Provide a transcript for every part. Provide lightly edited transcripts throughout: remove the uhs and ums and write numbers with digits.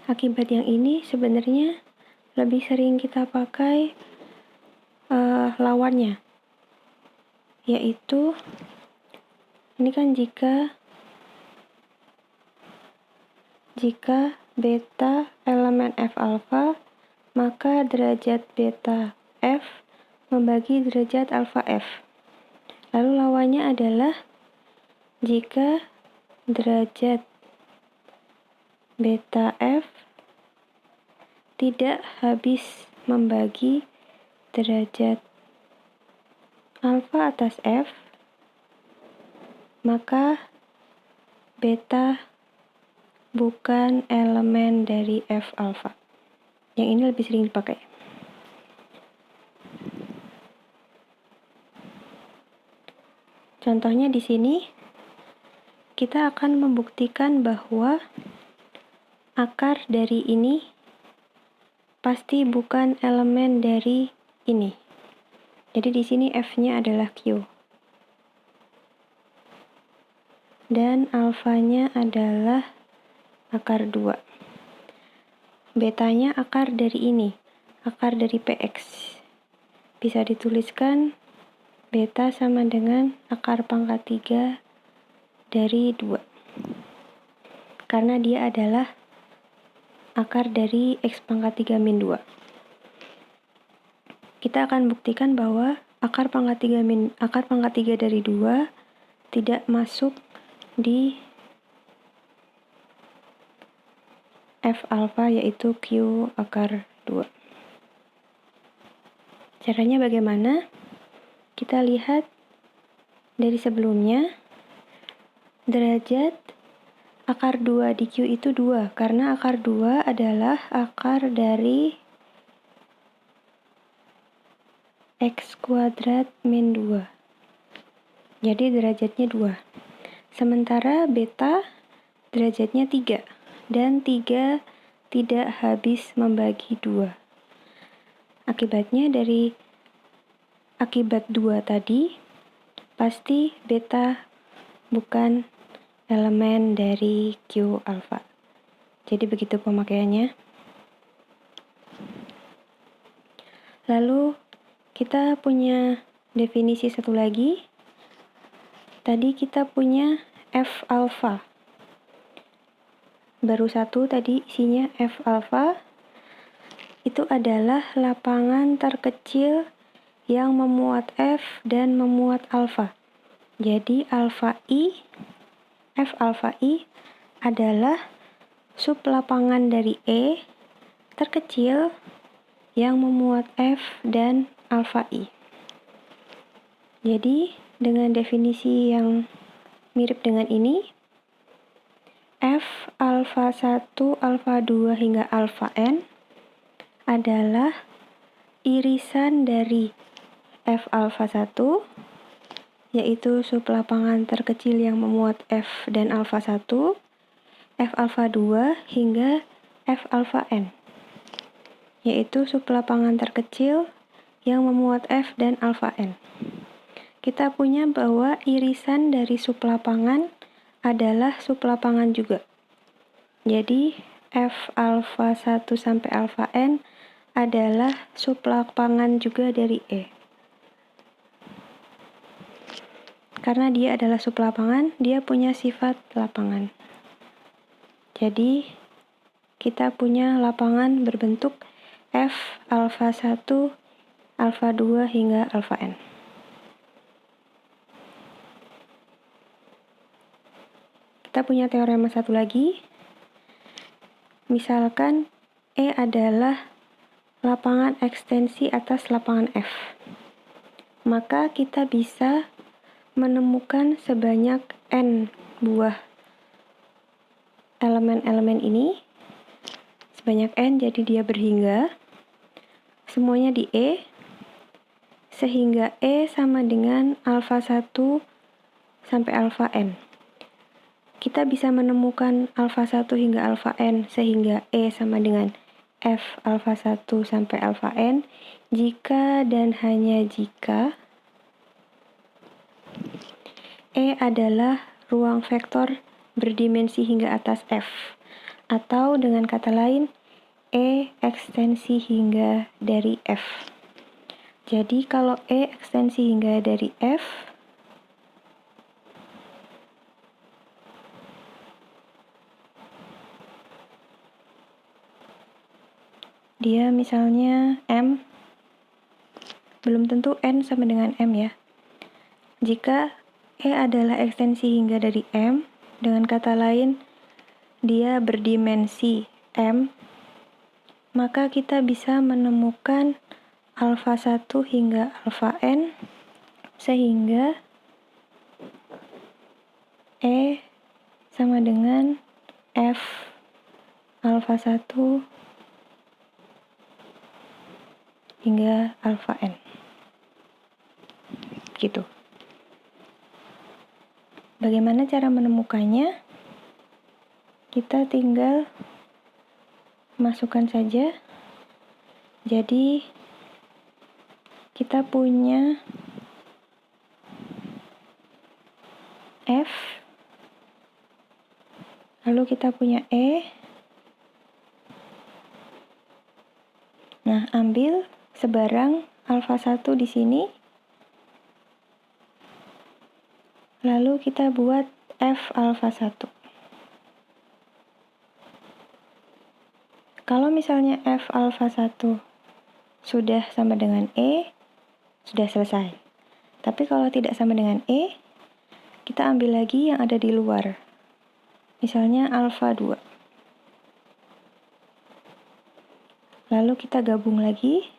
akibat yang ini sebenarnya lebih sering kita pakai lawannya, yaitu ini kan jika beta elemen F alfa, maka derajat beta F membagi derajat alfa F. Lalu lawannya adalah jika derajat beta F tidak habis membagi derajat alfa atas F, maka beta bukan elemen dari F alfa. Yang ini lebih sering dipakai. Contohnya di sini kita akan membuktikan bahwa akar dari ini pasti bukan elemen dari ini. Jadi di sini F-nya adalah Q. Dan alfanya adalah akar 2. Betanya akar dari ini, akar dari PX. Bisa dituliskan beta sama dengan akar pangkat 3 dari 2. Karena dia adalah akar dari X pangkat 3 min 2. Kita akan buktikan bahwa akar pangkat 3 dari 2 tidak masuk di F alfa, yaitu Q akar 2. Caranya bagaimana? Kita lihat dari sebelumnya, derajat akar 2 di Q itu 2, karena akar 2 adalah akar dari X kuadrat min 2. Jadi derajatnya 2. Sementara beta derajatnya 3. Dan 3 tidak habis membagi 2. Akibatnya dari akibat 2 tadi, pasti beta bukan elemen dari Q alfa. Jadi begitu pemakaiannya. Lalu kita punya definisi satu lagi. Tadi kita punya F alfa. Baru satu tadi isinya F alfa. Itu adalah lapangan terkecil yang memuat F dan memuat alfa. Jadi F alfa I adalah sublapangan dari E terkecil yang memuat F dan alfa I. Jadi dengan definisi yang mirip dengan ini, F alfa 1, alfa 2 hingga alfa N adalah irisan dari F alfa 1, yaitu sublapangan terkecil yang memuat F dan alfa 1, F alfa 2 hingga F alfa N, yaitu sublapangan terkecil yang memuat F dan alfa N. Kita punya bahwa irisan dari sublapangan adalah sublapangan juga. Jadi F alfa 1 sampai alfa N adalah sublapangan juga dari E. Karena dia adalah sublapangan, dia punya sifat lapangan. Jadi kita punya lapangan berbentuk F alfa 1, alfa 2 hingga alfa N. Kita punya teorema satu lagi. Misalkan E adalah lapangan ekstensi atas lapangan F. Maka kita bisa menemukan sebanyak N buah elemen-elemen ini. Sebanyak N, jadi dia berhingga. Semuanya di E. Sehingga E sama dengan alfa 1 sampai alfa N. Kita bisa menemukan alfa 1 hingga alfa N sehingga E sama dengan F alfa 1 sampai alfa N jika dan hanya jika E adalah ruang vektor berdimensi hingga atas F. Atau dengan kata lain, E ekstensi hingga dari F. Jadi kalau E ekstensi hingga dari F, dia misalnya M, belum tentu N sama dengan M ya. Jika E adalah ekstensi hingga dari M, dengan kata lain, dia berdimensi M, maka kita bisa menemukan alfa 1 hingga alfa N, sehingga E sama dengan F alfa 1 hingga alfa N. Gitu. Bagaimana cara menemukannya? Kita tinggal masukkan saja. Jadi kita punya F, lalu kita punya E. Nah, ambil sebarang alfa 1 di sini. Lalu kita buat F alfa 1. Kalau misalnya F alfa 1 sudah sama dengan E, sudah selesai. Tapi kalau tidak sama dengan E, kita ambil lagi yang ada di luar. Misalnya alfa 2. Lalu kita gabung lagi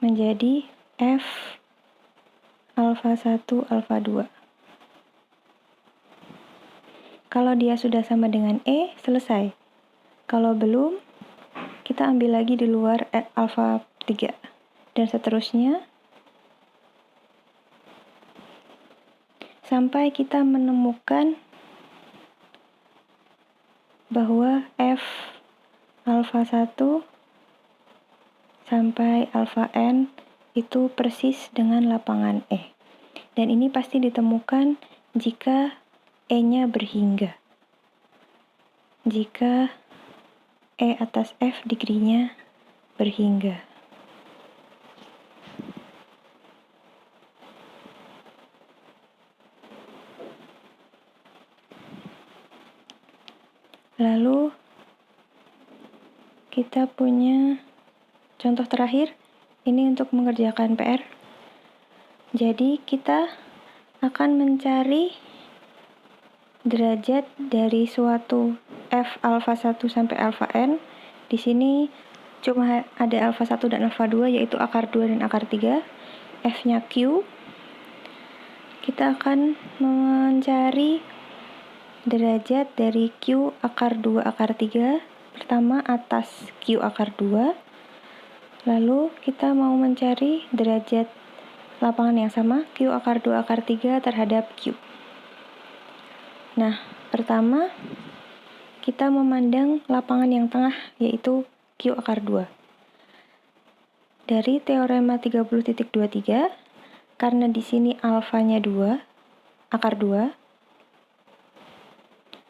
menjadi F alfa 1 alfa 2. Kalau dia sudah sama dengan E, selesai. Kalau belum, kita ambil lagi di luar alfa 3. Dan seterusnya, sampai kita menemukan bahwa F alfa 1 sampai alfa N itu persis dengan lapangan E. Dan ini pasti ditemukan jika E-nya berhingga. Jika E atas F degree-nya berhingga. Lalu kita punya contoh terakhir, ini untuk mengerjakan PR. Jadi kita akan mencari derajat dari suatu F alfa 1 sampai alfa N. Di sini cuma ada alfa 1 dan alfa 2, yaitu akar 2 dan akar 3. F-nya Q. Kita akan mencari derajat dari Q akar 2 akar 3. Pertama atas Q akar 2. Lalu kita mau mencari derajat lapangan yang sama, Q akar 2 akar 3 terhadap Q. Nah, pertama kita memandang lapangan yang tengah, yaitu Q akar 2. Dari teorema 30.23, karena di sini alfanya 2, akar 2,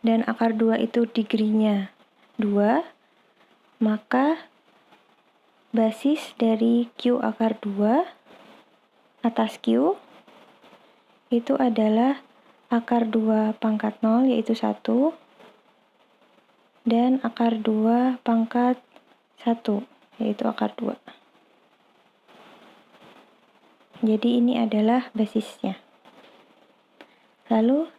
dan akar 2 itu degree-nya 2, maka basis dari Q akar 2 atas Q itu adalah akar 2 pangkat 0, yaitu 1, dan akar 2 pangkat 1, yaitu akar 2. Jadi ini adalah basisnya. Lalu,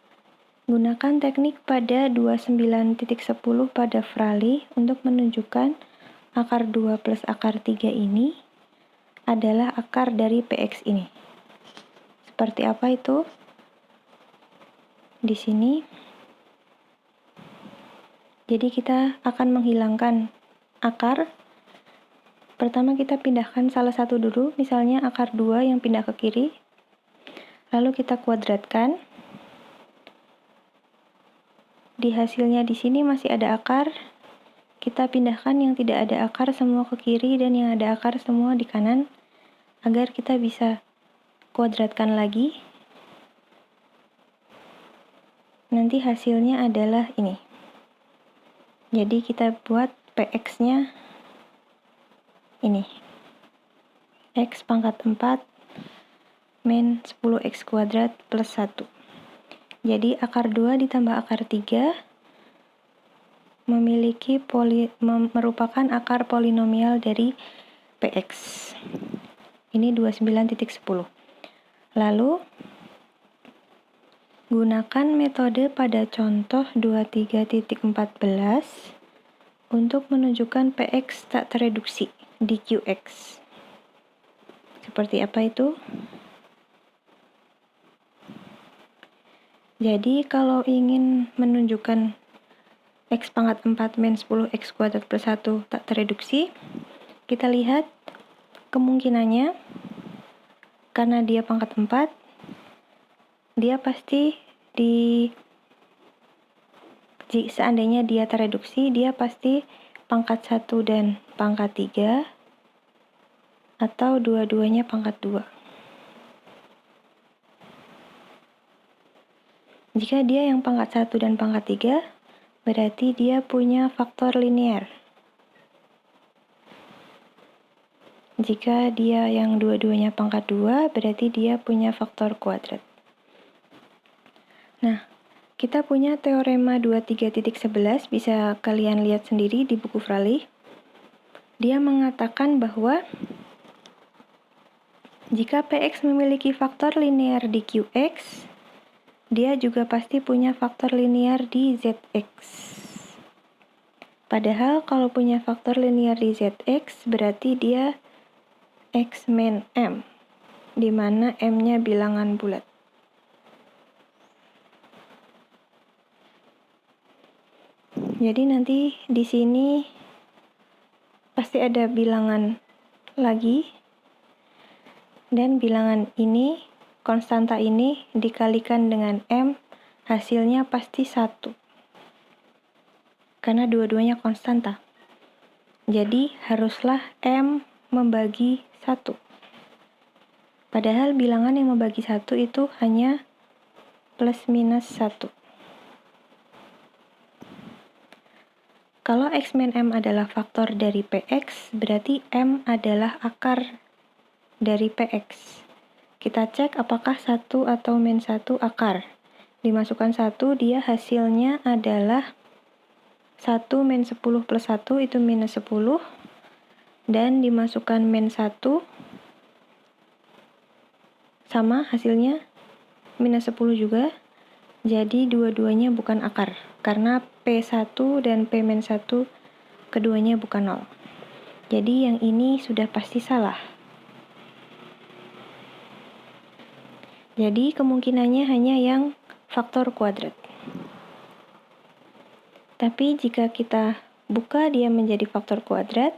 gunakan teknik pada 29.10 pada Frali untuk menunjukkan akar 2 plus akar 3 ini adalah akar dari PX ini. Seperti apa itu? Di sini. Jadi kita akan menghilangkan akar. Pertama kita pindahkan salah satu dulu, misalnya akar 2 yang pindah ke kiri. Lalu kita kuadratkan. Di hasilnya di sini masih ada akar. Kita pindahkan yang tidak ada akar semua ke kiri dan yang ada akar semua di kanan agar kita bisa kuadratkan lagi. Nanti hasilnya adalah ini. Jadi kita buat PX-nya ini. X pangkat 4 min 10X kuadrat plus 1. Jadi akar 2 ditambah akar 3 merupakan akar polinomial dari PX. Ini 29.10. Lalu, gunakan metode pada contoh 23.14 untuk menunjukkan PX tak tereduksi di QX. Seperti apa itu? Jadi, kalau ingin menunjukkan X pangkat 4 min 10X kuadrat plus 1 tak tereduksi, kita lihat kemungkinannya, karena dia pangkat 4, dia pasti seandainya dia tereduksi, dia pasti pangkat 1 dan pangkat 3, atau dua-duanya pangkat 2. Jika dia yang pangkat 1 dan pangkat 3, berarti dia punya faktor linear. Jika dia yang dua-duanya pangkat 2, berarti dia punya faktor kuadrat. Nah, kita punya teorema 23.11, bisa kalian lihat sendiri di buku Fraley. Dia mengatakan bahwa jika PX memiliki faktor linear di QX, dia juga pasti punya faktor linear di ZX. Padahal kalau punya faktor linear di ZX, berarti dia X min M, di mana M-nya bilangan bulat. Jadi nanti di sini pasti ada bilangan lagi, dan bilangan ini, konstanta ini dikalikan dengan M, hasilnya pasti 1. Karena dua-duanya konstanta. Jadi haruslah M membagi 1. Padahal bilangan yang membagi 1 itu hanya plus minus 1. Kalau X min M adalah faktor dari PX, berarti M adalah akar dari PX. Kita cek apakah 1 atau min 1 akar. Dimasukkan 1, dia hasilnya adalah 1 min 10 plus 1 itu minus 10. Dan dimasukkan min 1, sama hasilnya minus 10 juga. Jadi dua-duanya bukan akar, karena P1 dan P-1 keduanya bukan 0. Jadi yang ini sudah pasti salah. Jadi kemungkinannya hanya yang faktor kuadrat. Tapi jika kita buka dia menjadi faktor kuadrat,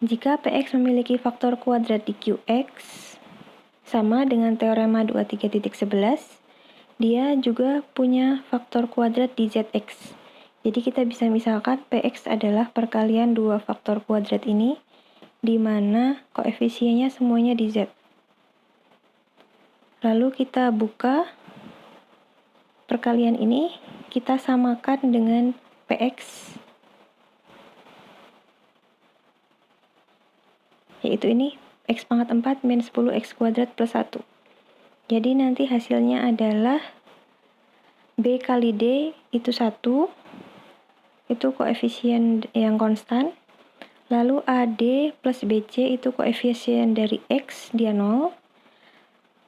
jika PX memiliki faktor kuadrat di QX, sama dengan teorema 23.11, dia juga punya faktor kuadrat di ZX. Jadi kita bisa misalkan PX adalah perkalian dua faktor kuadrat ini, di mana koefisiennya semuanya di Z. Lalu kita buka perkalian ini, kita samakan dengan PX, yaitu ini X pangkat 4 min 10X kuadrat plus 1. Jadi nanti hasilnya adalah B kali D itu 1, itu koefisien yang konstan. Lalu AD plus BC itu koefisien dari X, dia 0.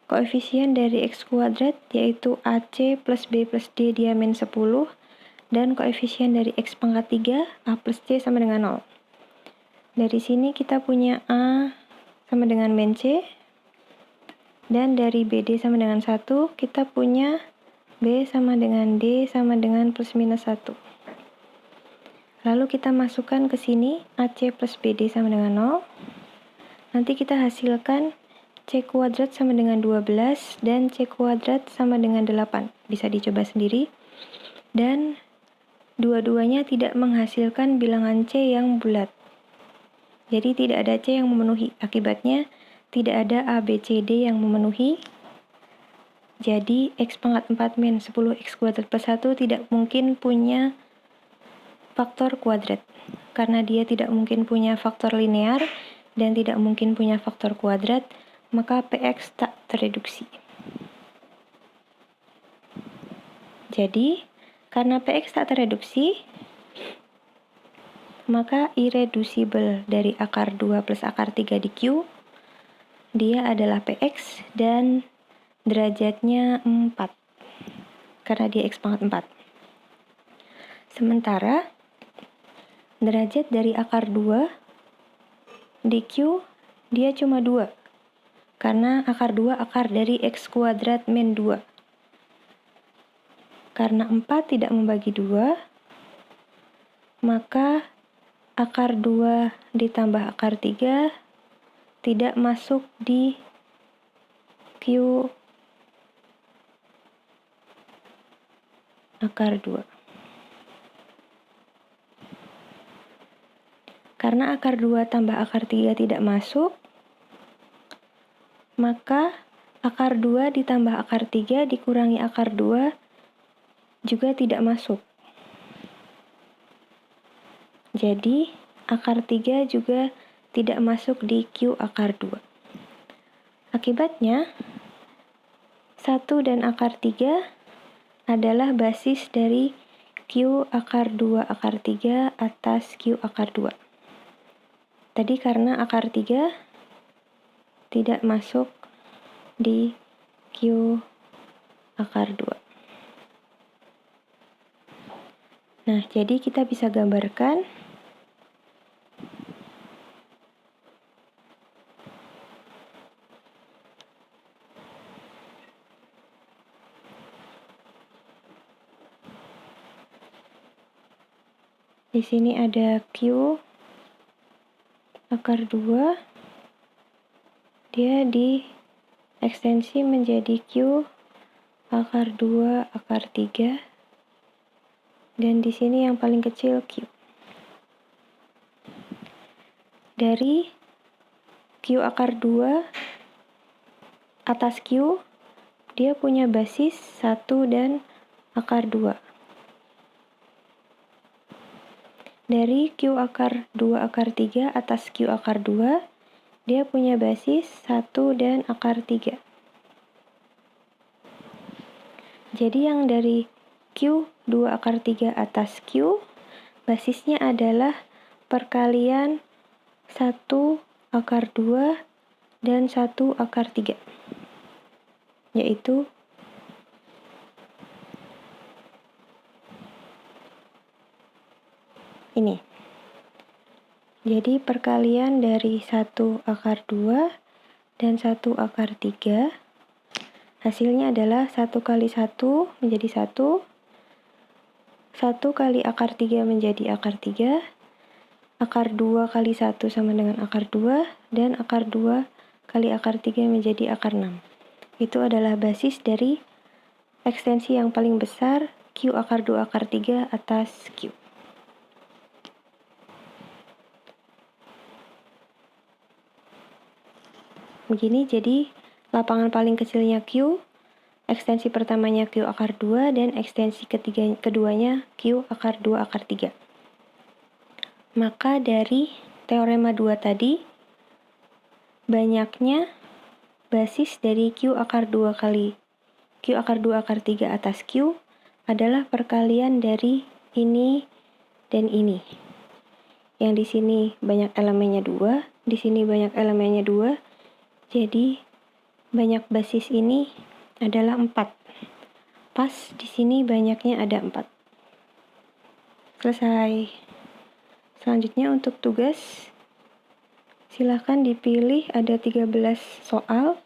Koefisien dari X kuadrat yaitu AC plus B plus D, dia min 10. Dan koefisien dari X pangkat 3, A plus C sama dengan 0. Dari sini kita punya A sama dengan min C, dan dari BD sama dengan 1, kita punya B sama dengan D sama dengan plus minus 1. Lalu kita masukkan ke sini, AC plus BD sama dengan 0. Nanti kita hasilkan C kuadrat sama dengan 12, dan C kuadrat sama dengan 8. Bisa dicoba sendiri. Dan dua-duanya tidak menghasilkan bilangan C yang bulat. Jadi tidak ada C yang memenuhi. Akibatnya tidak ada A, B, C, D yang memenuhi. Jadi X pangkat 4 min 10X kuadrat plus 1 tidak mungkin punya faktor kuadrat. Karena dia tidak mungkin punya faktor linear dan tidak mungkin punya faktor kuadrat, maka PX tak tereduksi. Jadi, karena PX tak tereduksi, maka irreducible dari akar 2 plus akar 3 di Q, dia adalah PX dan derajatnya 4, karena dia X pangkat 4. Sementara, derajat dari akar 2 di Q, dia cuma 2, karena akar 2 akar dari X kuadrat min 2. Karena 4 tidak membagi 2, maka akar 2 ditambah akar 3 tidak masuk di Q akar 2. Karena akar 2 tambah akar 3 tidak masuk, maka akar 2 ditambah akar 3 dikurangi akar 2 juga tidak masuk. Jadi, akar 3 juga tidak masuk di Q akar 2. Akibatnya, 1 dan akar 3 adalah basis dari Q akar 2 akar 3 atas Q akar 2. Tadi karena akar 3 tidak masuk di Q akar 2. Nah, jadi kita bisa gambarkan di sini ada Q akar 2, dia di ekstensi menjadi Q akar 2 akar 3, dan di sini yang paling kecil Q. Dari Q akar 2 atas Q, dia punya basis 1 dan akar 2. Dari Q akar 2 akar 3 atas Q akar 2, dia punya basis 1 dan akar 3. Jadi yang dari Q 2 akar 3 atas Q, basisnya adalah perkalian 1 akar 2 dan 1 akar 3. Yaitu ini. Jadi perkalian dari 1 akar 2 dan 1 akar 3, hasilnya adalah 1 kali 1 menjadi 1, 1 kali akar 3 menjadi akar 3, akar 2 kali 1 sama dengan akar 2, dan akar 2 kali akar 3 menjadi akar 6. Itu adalah basis dari ekstensi yang paling besar, Q akar 2 akar 3 atas Q. Begini, jadi lapangan paling kecilnya Q, ekstensi pertamanya Q akar 2, dan ekstensi keduanya Q akar 2 akar 3. Maka dari teorema 2 tadi, banyaknya basis dari Q akar 2 kali Q akar 2 akar 3 atas Q adalah perkalian dari ini dan ini. Yang di sini banyak elemennya 2, di sini banyak elemennya 2, jadi banyak basis ini adalah 4. Pas di sini banyaknya ada 4. Selesai. Selanjutnya untuk tugas, silahkan dipilih, ada 13 soal.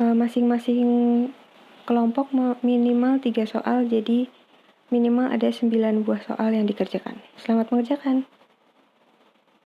Masing-masing kelompok minimal 3 soal, jadi minimal ada 9 buah soal yang dikerjakan. Selamat mengerjakan.